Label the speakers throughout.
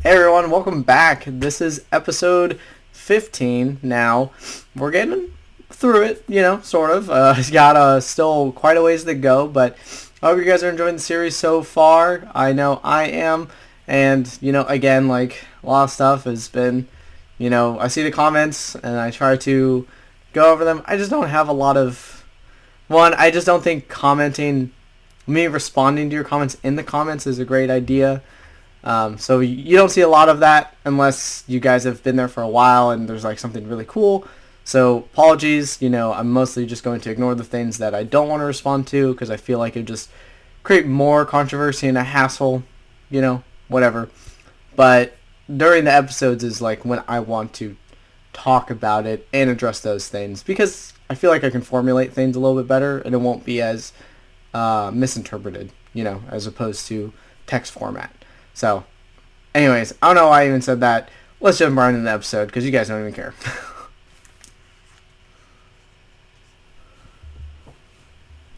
Speaker 1: Hey everyone, welcome back. This is episode 15 now. We're getting through it, sort of. It's got still quite a ways to go, but I hope you guys are enjoying the series so far. I know I am, and, again, like, a lot of stuff has been, I see the comments, and I try to go over them. I just don't have a lot of... I just don't think me responding to your comments in the comments is a great idea. So you don't see a lot of that unless you guys have been there for a while and there's like something really cool. So apologies, I'm mostly just going to ignore the things that I don't want to respond to because I feel like it would just create more controversy and a hassle, whatever. But during the episodes is like when I want to talk about it and address those things because I feel like I can formulate things a little bit better and it won't be as misinterpreted, as opposed to text format. So, anyways, I don't know why I even said that. Let's jump right into the episode, because you guys don't even care.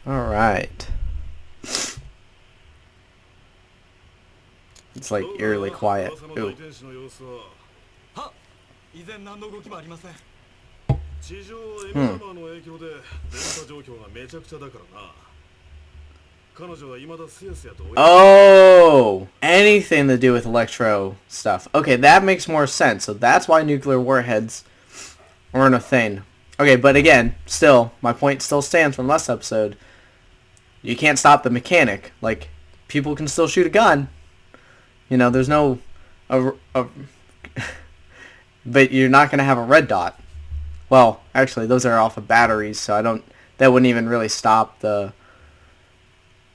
Speaker 1: Alright. It's like eerily quiet. Ooh. Oh, anything to do with electro stuff. Okay, that makes more sense. So that's why nuclear warheads aren't a thing. Okay, but again, still, my point still stands from last episode. You can't stop the mechanic. Like, people can still shoot a gun. There's no... but you're not going to have a red dot. Well, actually, those are off of batteries, so that wouldn't even really stop the...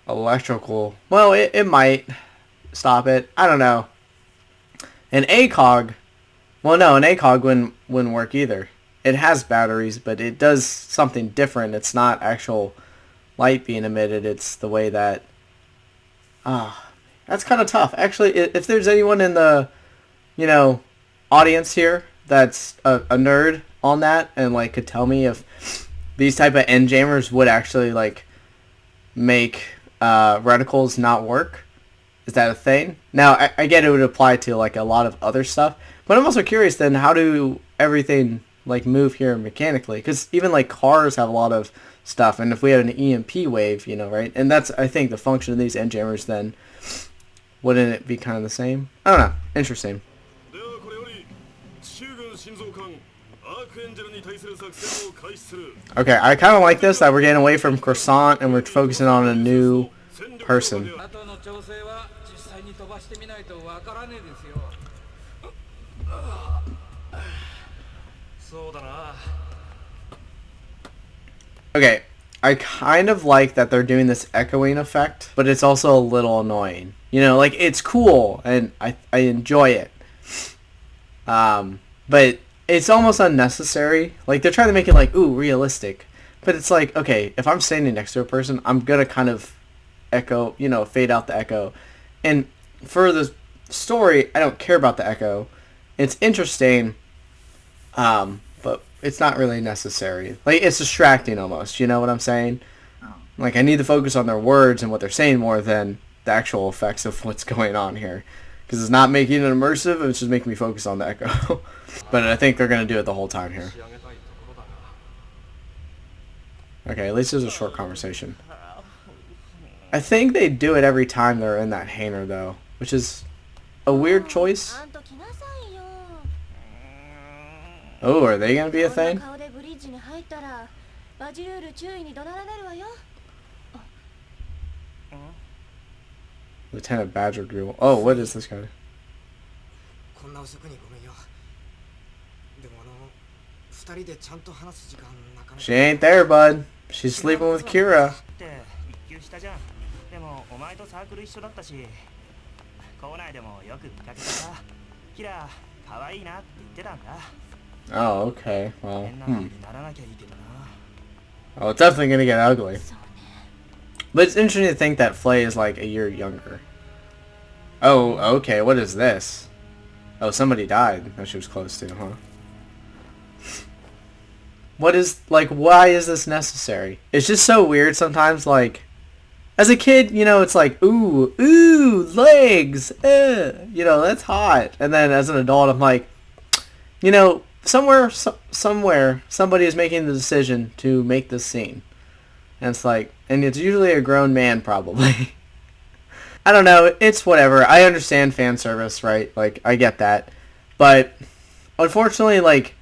Speaker 1: electrical. Well, it might stop it. I don't know. An ACOG. Well, no, an ACOG wouldn't work either. It has batteries, but it does something different. It's not actual light being emitted. It's the way that... that's kind of tough. Actually, if there's anyone in the, audience here that's a nerd on that and, like, could tell me if these type of end jammers would actually, like, make... reticles not work? Is that a thing? Now, I get it would apply to like a lot of other stuff, but I'm also curious then how do everything like move here mechanically? Because even like cars have a lot of stuff, and if we had an EMP wave, right? And that's I think the function of these end jammers. Then wouldn't it be kind of the same? I don't know. Interesting. Okay, I kind of like this, that we're getting away from Croissant and we're focusing on a new person. Okay, I kind of like that they're doing this echoing effect, but it's also a little annoying. Like, it's cool, and I enjoy it. But... it's almost unnecessary. Like, they're trying to make it, like, ooh, realistic. But it's like, okay, if I'm standing next to a person, I'm going to kind of echo, fade out the echo. And for the story, I don't care about the echo. It's interesting, but it's not really necessary. Like, it's distracting almost, you know what I'm saying? Like, I need to focus on their words and what they're saying more than the actual effects of what's going on here. Because it's not making it immersive, it's just making me focus on the echo. But I think they're going to do it the whole time here. Okay, at least there's a short conversation. I think they do it every time they're in that hangar, though. Which is a weird choice. Oh, are they going to be a thing? Lieutenant Badger Grill. Oh, what is this guy? She ain't there, bud. She's sleeping with Kira. Oh, okay. Well, Oh, it's definitely gonna get ugly. But it's interesting to think that Flay is like a year younger. Oh, okay. What is this? Oh, somebody died that she was close to, huh? What is, like, why is this necessary? It's just so weird sometimes, like, as a kid, you know, it's like, ooh, legs, you know, that's hot. And then as an adult, I'm like, you know, somewhere, somebody is making the decision to make this scene. And it's like, and it's usually a grown man, probably. I don't know, it's whatever. I understand fan service, right? Like, I get that. But, unfortunately, like,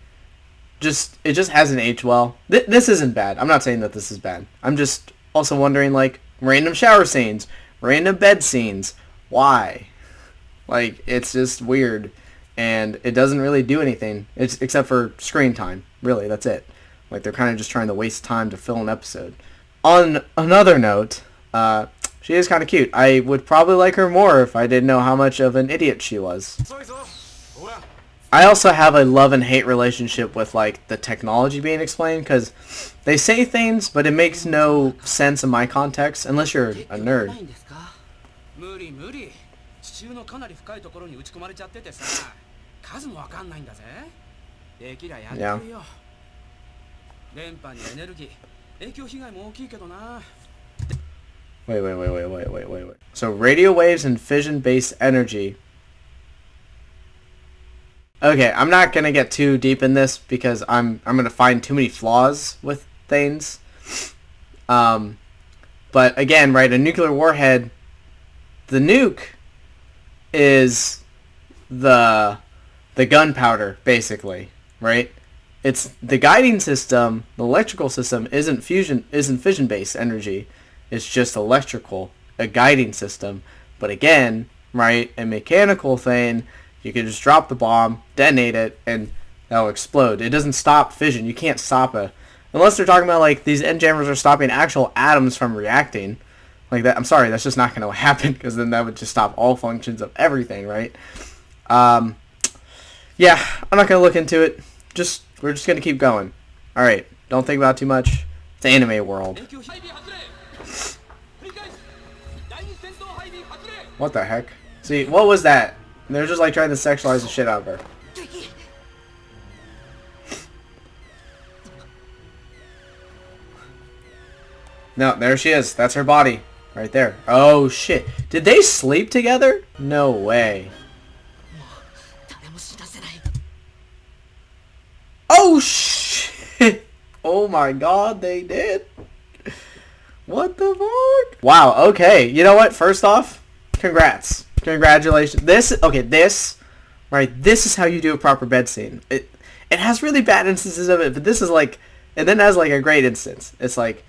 Speaker 1: it just hasn't aged well. This isn't bad. I'm not saying that this is bad. I'm just also wondering, like, random shower scenes, random bed scenes. Why? Like, it's just weird. And it doesn't really do anything, except for screen time. Really, that's it. Like, they're kind of just trying to waste time to fill an episode. On another note, she is kind of cute. I would probably like her more if I didn't know how much of an idiot she was. I also have a love and hate relationship with, like, the technology being explained, because they say things, but it makes no sense in my context, unless you're a nerd. Yeah. Wait. So radio waves and fission-based energy. Okay, I'm not gonna get too deep in this because I'm gonna find too many flaws with things. But again, right, a nuclear warhead, the nuke is the gunpowder, basically, right? It's the guiding system, the electrical system isn't fission-based energy. It's just electrical, a guiding system. But again, right, a mechanical thing, you can just drop the bomb, detonate it, and that'll explode. It doesn't stop fission. You can't stop it. Unless they're talking about, like, these end jammers are stopping actual atoms from reacting. Like that. I'm sorry, that's just not going to happen, because then that would just stop all functions of everything, right? Yeah, I'm not going to look into it. We're just going to keep going. Alright, don't think about it too much. It's anime world. What the heck? See, what was that? They're just like trying to sexualize the shit out of her. No, there she is. That's her body. Right there. Oh shit. Did they sleep together? No way. Oh shit. Oh my god, they did. What the fuck? Wow, okay. You know what? First off, congrats. Congratulations. This is how you do a proper bed scene. It has really bad instances of it, but this is like, and then has like a great instance. It's like,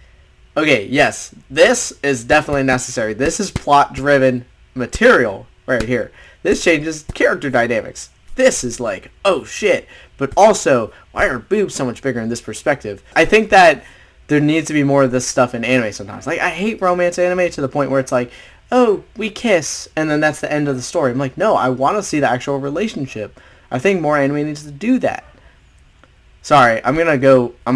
Speaker 1: okay, yes, this is definitely necessary. This is plot-driven material right here. This changes character dynamics. This is like, oh shit. But also, why are boobs so much bigger in this perspective? I think that there needs to be more of this stuff in anime sometimes. Like, I hate romance anime to the point where it's like, oh, we kiss, and then that's the end of the story. I'm like, no, I want to see the actual relationship. I think more anime needs to do that. Sorry, I'm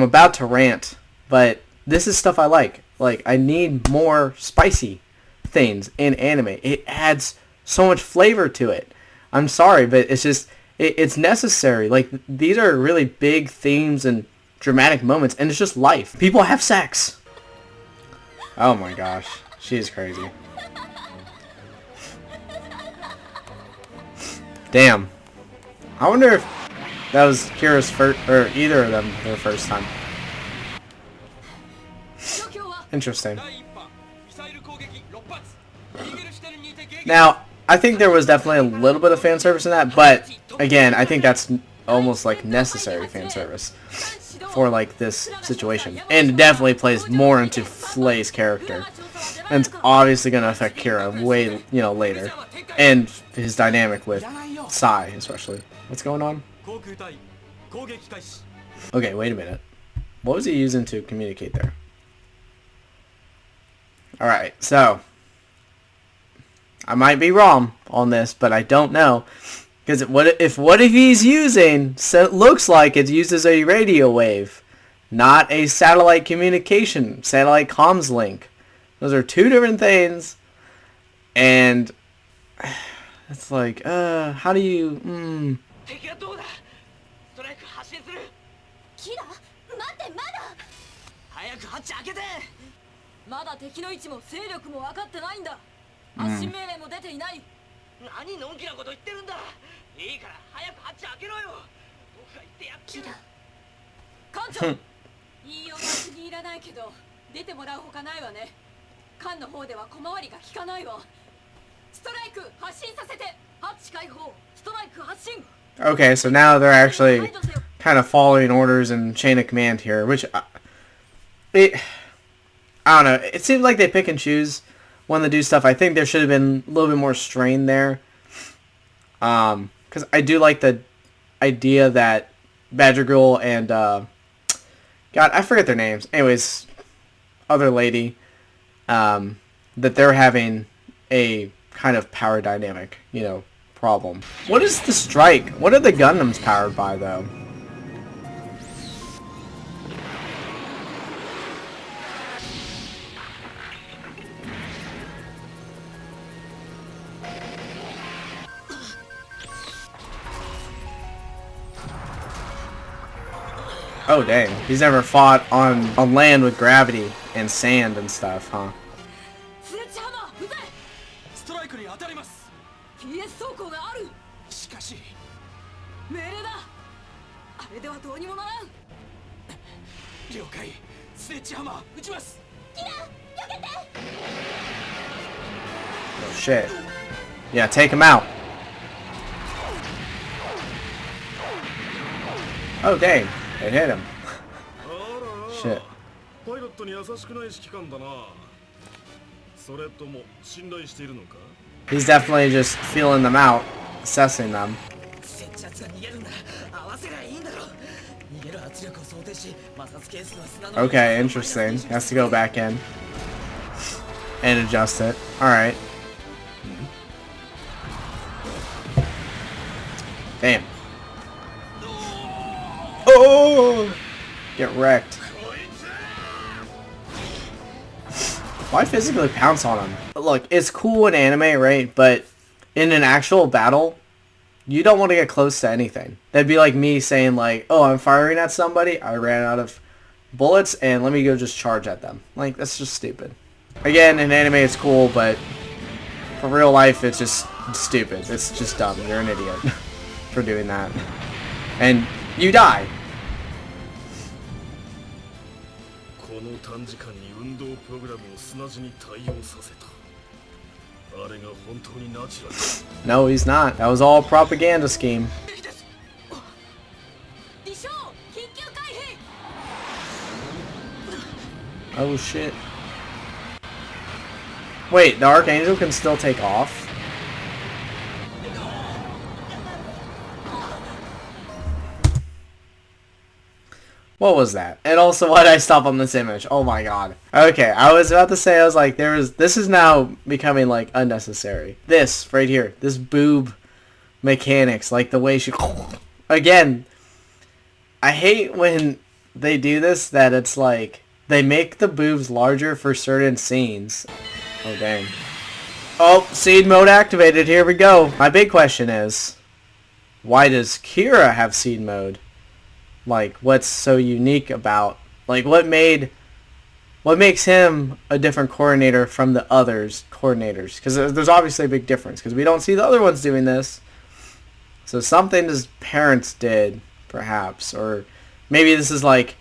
Speaker 1: about to rant, but this is stuff I like. Like, I need more spicy things in anime. It adds so much flavor to it. I'm sorry, but it's just, it's necessary. Like, these are really big themes and dramatic moments, and it's just life. People have sex. Oh my gosh, she's crazy. Damn. I wonder if that was Kira's first, or either of them their first time. Interesting. Now, I think there was definitely a little bit of fan service in that, but again, I think that's almost like necessary fan service for like this situation, and it definitely plays more into Flay's character, and it's obviously going to affect Kira way, later, and his dynamic with Sai especially. What's going on? Okay, wait a minute. What was he using to communicate there? Alright, so I might be wrong on this, but I don't know. Because what if he's using, so it looks like it's used as a radio wave, not a satellite communication, satellite comms link. Those are two different things, and it's like, how do you,
Speaker 2: まだ敵の位置も勢力も分かってないんだ。発進命令も出ていない。
Speaker 3: 何のんきなこと言ってるんだ。いいから早くハッチ開けろよ。僕が言ってやっ
Speaker 2: キラ艦長言いようが気に入らないけど出てもらうほかないわね。艦の方では小回りが効かないわ。ストライク発進させて。ハッチ開放。ストライク発進。
Speaker 1: Okay, so now they're actually kind of following orders and chain of command here, which I don't know. It seems like they pick and choose when they do stuff. I think there should have been a little bit more strain there. Because I do like the idea that Badger Girl and, God, I forget their names. Anyways, other lady, that they're having a kind of power dynamic, you know, problem. What is the strike? What are the Gundams powered by, though? Oh dang, he's never fought on land with gravity and sand and stuff, huh? Oh shit. Yeah, take him out. Oh dang. It hit him. Shit. He's definitely just feeling them out, assessing them. Okay, interesting. Has to go back in and adjust it. Alright. Damn. Oh! Get wrecked. Why physically pounce on him? Look, it's cool in anime, right? But in an actual battle, you don't want to get close to anything. That'd be like me saying like, oh, I'm firing at somebody. I ran out of bullets and let me go just charge at them. Like, that's just stupid. Again, in anime it's cool, but for real life it's just stupid. It's just dumb. You're an idiot for doing that. And you die. No, he's not. That was all a propaganda scheme. Oh shit. Wait, the Archangel can still take off? What was that? And also, why did I stop on this image? Oh my god. Okay, I was about to say, I was like, this is now becoming, like, unnecessary. This, right here. This boob mechanics. Like, the way she... Again, I hate when they do this, that it's like, they make the boobs larger for certain scenes. Oh, dang. Oh, seed mode activated. Here we go. My big question is, why does Kira have seed mode? Like, what's so unique about, like, what makes him a different coordinator from the others coordinators? Because there's obviously a big difference, because we don't see the other ones doing this. So something his parents did, perhaps, or maybe this is like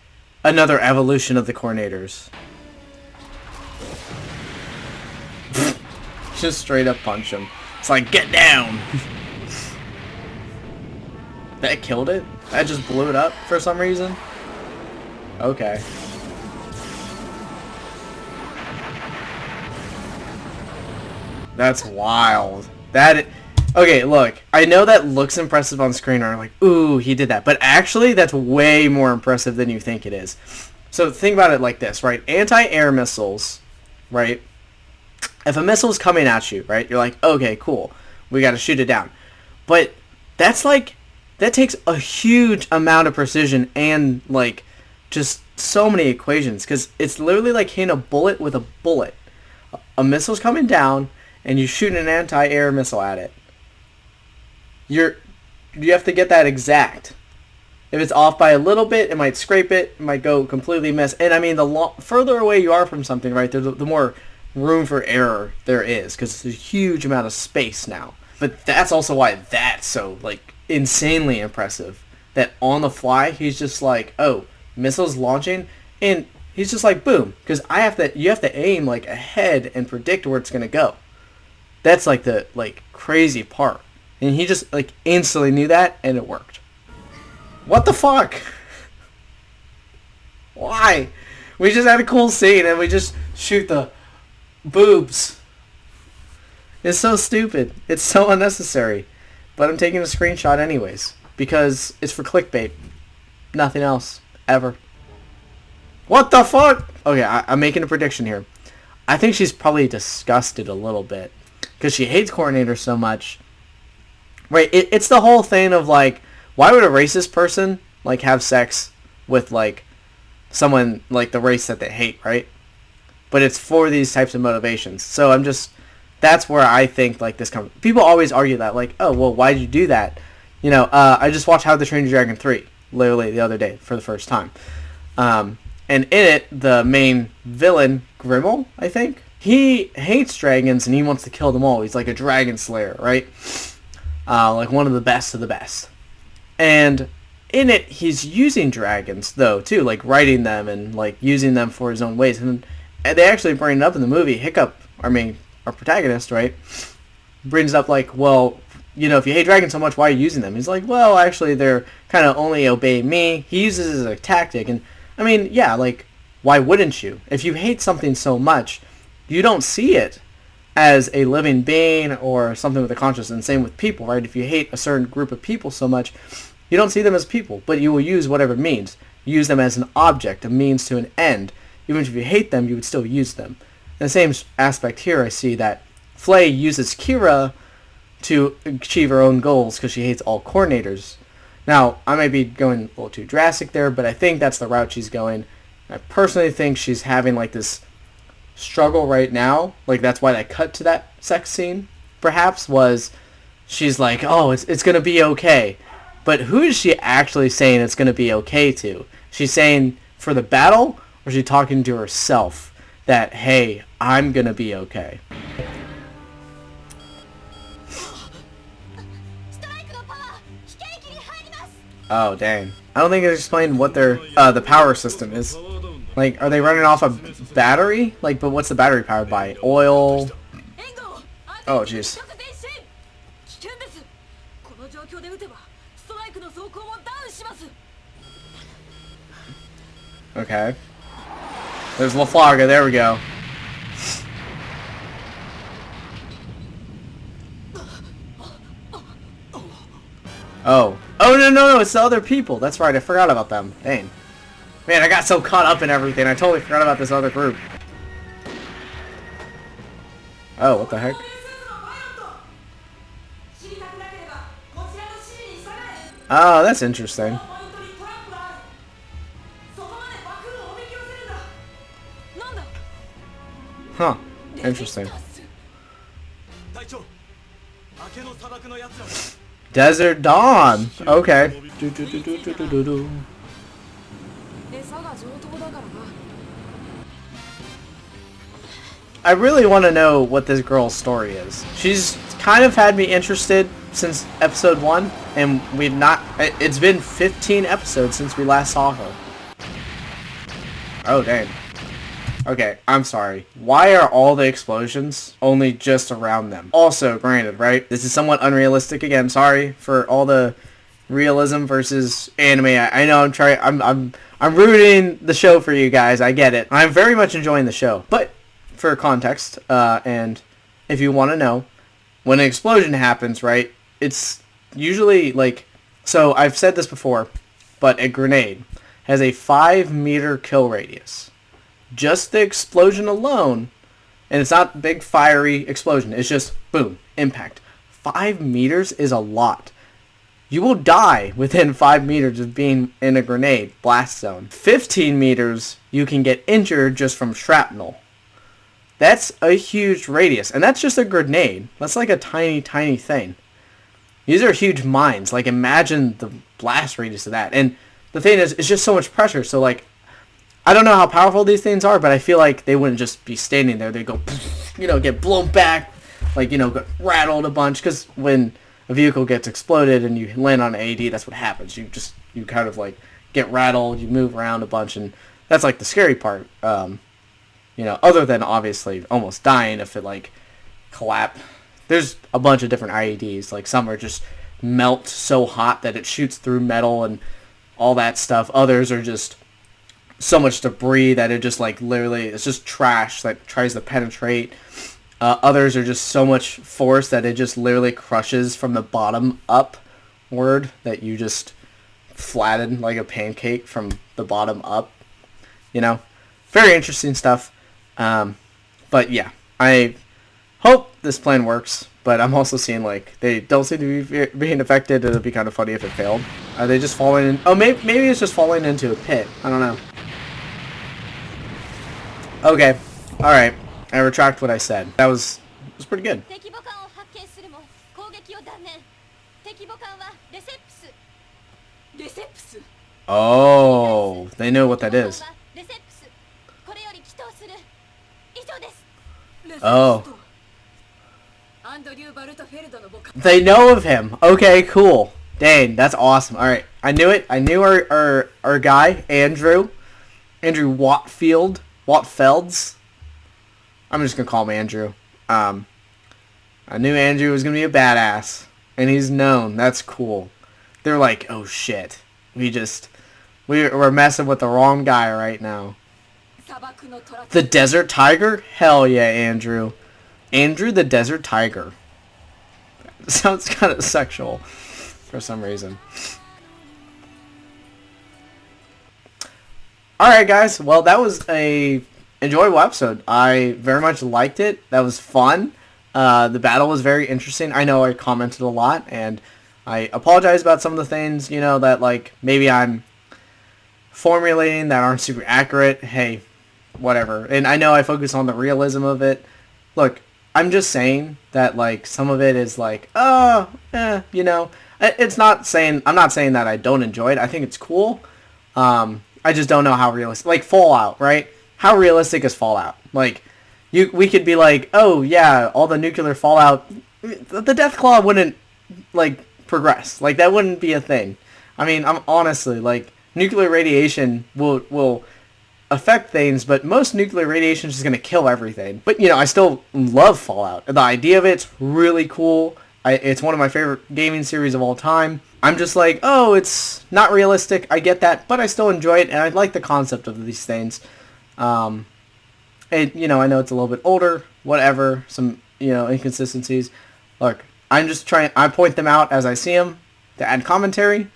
Speaker 1: another evolution of the coordinators. Just straight up punch him. It's like, get down! That killed it? That just blew it up for some reason? Okay. That's wild. Okay, look. I know that looks impressive on screen, or like, ooh, he did that. But actually, that's way more impressive than you think it is. So think about it like this, right? Anti-air missiles, right? If a missile's coming at you, right? You're like, okay, cool. We gotta shoot it down. But that's like... that takes a huge amount of precision and, like, just so many equations. Because it's literally like hitting a bullet with a bullet. A missile's coming down, and you shoot an anti-air missile at it. You have to get that exact. If it's off by a little bit, it might scrape it. It might go completely miss. And I mean, the further away you are from something, right, the more room for error there is, because it's a huge amount of space now. But that's also why that's so, like, insanely impressive. That on the fly, he's just like, oh, missiles launching, and he's just like, boom. Because you have to aim, like, ahead and predict where it's going to go. That's, like, the, like, crazy part. And he just, like, instantly knew that, and it worked. What the fuck? Why? We just had a cool scene, and we just shoot the boobs. It's so stupid. It's so unnecessary. But I'm taking a screenshot anyways. Because it's for clickbait. Nothing else. Ever. What the fuck? Okay, I'm making a prediction here. I think she's probably disgusted a little bit. Because she hates coordinators so much. Right, it's the whole thing of, like, why would a racist person, like, have sex with, like, someone, like, the race that they hate, right? But it's for these types of motivations. So that's where I think, like, this comes. People always argue that, like, oh, well, why did you do that? You know, I just watched How to Train Your Dragon 3, literally the other day, for the first time. And in it, the main villain, Grimmel, I think, he hates dragons and he wants to kill them all. He's like a dragon slayer, right? Like one of the best of the best. And in it, he's using dragons, though, too, like writing them and, like, using them for his own ways. And they actually bring it up in the movie. Hiccup, our protagonist, right, brings up, like, well, you know, if you hate dragons so much, why are you using them? He's like, well, actually, they're kind of only obeying me. He uses it as a tactic. And, I mean, yeah, like, why wouldn't you? If you hate something so much, you don't see it as a living being or something with a conscience. And same with people, right? If you hate a certain group of people so much, you don't see them as people, but you will use whatever means. Use them as an object, a means to an end. Even if you hate them, you would still use them. In the same aspect here, I see that Flay uses Kira to achieve her own goals because she hates all coordinators. Now, I might be going a little too drastic there, but I think that's the route she's going. I personally think she's having, like, this struggle right now. Like, that's why they cut to that sex scene, perhaps, was she's like, oh, it's going to be okay. But who is she actually saying it's going to be okay to? She's saying for the battle, or is she talking to herself that, hey, I'm going to be okay? Oh, dang. I don't think it's explained what their the power system is. Like, are they running off a battery? Like, but what's the battery powered by? Oil? Oh, jeez. Okay. There's Laflaga, there we go. Oh. Oh, no, it's the other people. That's right, I forgot about them. Dang. Man, I got so caught up in everything, I totally forgot about this other group. Oh, what the heck? Oh, that's interesting. Huh. Interesting. Desert Dawn. Okay. I really want to know what this girl's story is. She's kind of had me interested since episode 1, and we've not... It's been 15 episodes since we last saw her. Oh, dang. Okay, I'm sorry. Why are all the explosions only just around them? Also, granted, right? This is somewhat unrealistic again. Sorry for all the realism versus anime. I know I'm rooting the show for you guys. I get it. I'm very much enjoying the show. But for context, and if you want to know, when an explosion happens, right? It's usually like, so I've said this before, but a grenade has a 5-meter kill radius. Just the explosion alone, and it's not big fiery explosion, it's just boom, impact. 5 meters is a lot. You will die within 5 meters of being in a grenade blast zone. 15 meters, you can get injured just from shrapnel. That's a huge radius, and that's just a grenade. That's like a tiny, tiny thing. These are huge mines. Like, imagine the blast radius of that. And the thing is, it's just so much pressure. So, like, I don't know how powerful these things are, but I feel like they wouldn't just be standing there. They'd go, get blown back, like, get rattled a bunch. Because when a vehicle gets exploded and you land on an AD, that's what happens. You kind of, like, get rattled, you move around a bunch, and that's, like, the scary part. Other than, obviously, almost dying if it, like, collapse. There's a bunch of different IEDs. Like, some are just melt so hot that it shoots through metal and all that stuff. Others are just so much debris that it just, like, literally, it's just trash that tries to penetrate. Others are just so much force that it just literally crushes from the bottom upward that you just flatten like a pancake from the bottom up. Very interesting stuff. But yeah, I hope this plan works, but I'm also seeing, like, they don't seem to be being affected. It'd be kind of funny if it failed. Are they just falling in? Oh, maybe it's just falling into a pit. I don't know. Okay. Alright. I retract what I said. It was pretty good. Oh, they know what that is. Oh. They know of him. Okay, cool. Dang, that's awesome. Alright, I knew it. I knew our guy, Andrew Wattfelds. I'm just going to call him Andrew. I knew Andrew was going to be a badass. And he's known. That's cool. They're like, oh shit. We're messing with the wrong guy right now. The Desert Tiger? Hell yeah, Andrew. Andrew the Desert Tiger. Sounds kind of sexual for some reason. Alright guys, well that was a enjoyable episode. I very much liked it. That was fun. The battle was very interesting. I know I commented a lot, and I apologize about some of the things, that, like, maybe I'm formulating that aren't super accurate. Hey, whatever. And I know I focus on the realism of it. Look, I'm just saying that, like, some of it is like, it's not saying, I'm not saying that I don't enjoy it. I think it's cool. I just don't know how realistic, like Fallout, right? How realistic is Fallout? Like, we could be like, oh yeah, all the nuclear fallout, the Death Claw wouldn't, like, progress. Like, that wouldn't be a thing. I mean, I'm honestly, like, nuclear radiation will affect things, but most nuclear radiation is just going to kill everything. But, I still love Fallout. The idea of it's really cool. It's one of my favorite gaming series of all time. I'm just like, oh, it's not realistic. I get that, but I still enjoy it, and I like the concept of these things. I know it's a little bit older, whatever, some, inconsistencies. Look, I'm just trying, I point them out as I see them to add commentary,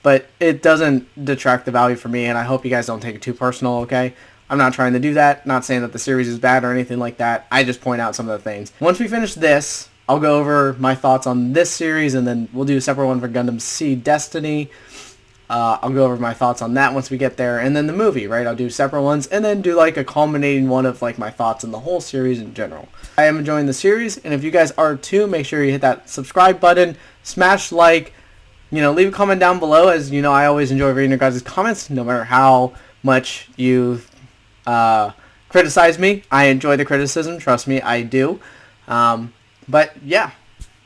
Speaker 1: but it doesn't detract the value for me, and I hope you guys don't take it too personal, okay? I'm not trying to do that, not saying that the series is bad or anything like that. I just point out some of the things. Once we finish this, I'll go over my thoughts on this series, and then we'll do a separate one for Gundam Seed Destiny. I'll go over my thoughts on that once we get there, and then the movie, right? I'll do separate ones, and then do, like, a culminating one of, like, my thoughts on the whole series in general. I am enjoying the series, and if you guys are too, make sure you hit that subscribe button, smash like, leave a comment down below, as I always enjoy reading your guys' comments, no matter how much you criticize me. I enjoy the criticism, trust me, I do. But yeah,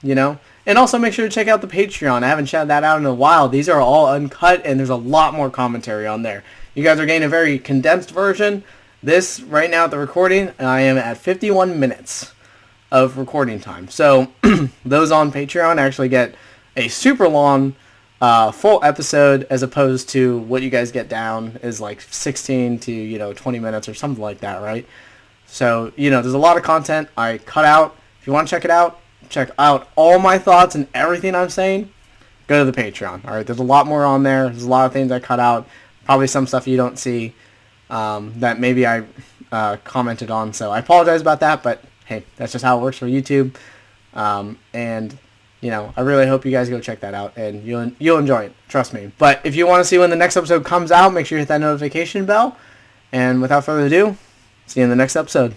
Speaker 1: and also make sure to check out the Patreon. I haven't shouted that out in a while. These are all uncut, and there's a lot more commentary on there. You guys are getting a very condensed version. This, right now at the recording, I am at 51 minutes of recording time. So those on Patreon actually get a super long full episode, as opposed to what you guys get down is like 16 to 20 minutes or something like that, right? So there's a lot of content I cut out. If you want to check it out, check out all my thoughts and everything I'm saying, go to the Patreon. All right, there's a lot more on there. There's a lot of things I cut out. Probably some stuff you don't see that maybe I commented on. So I apologize about that, but hey, that's just how it works for YouTube. And I really hope you guys go check that out, and you'll enjoy it. Trust me. But if you want to see when the next episode comes out, make sure you hit that notification bell. And without further ado, see you in the next episode.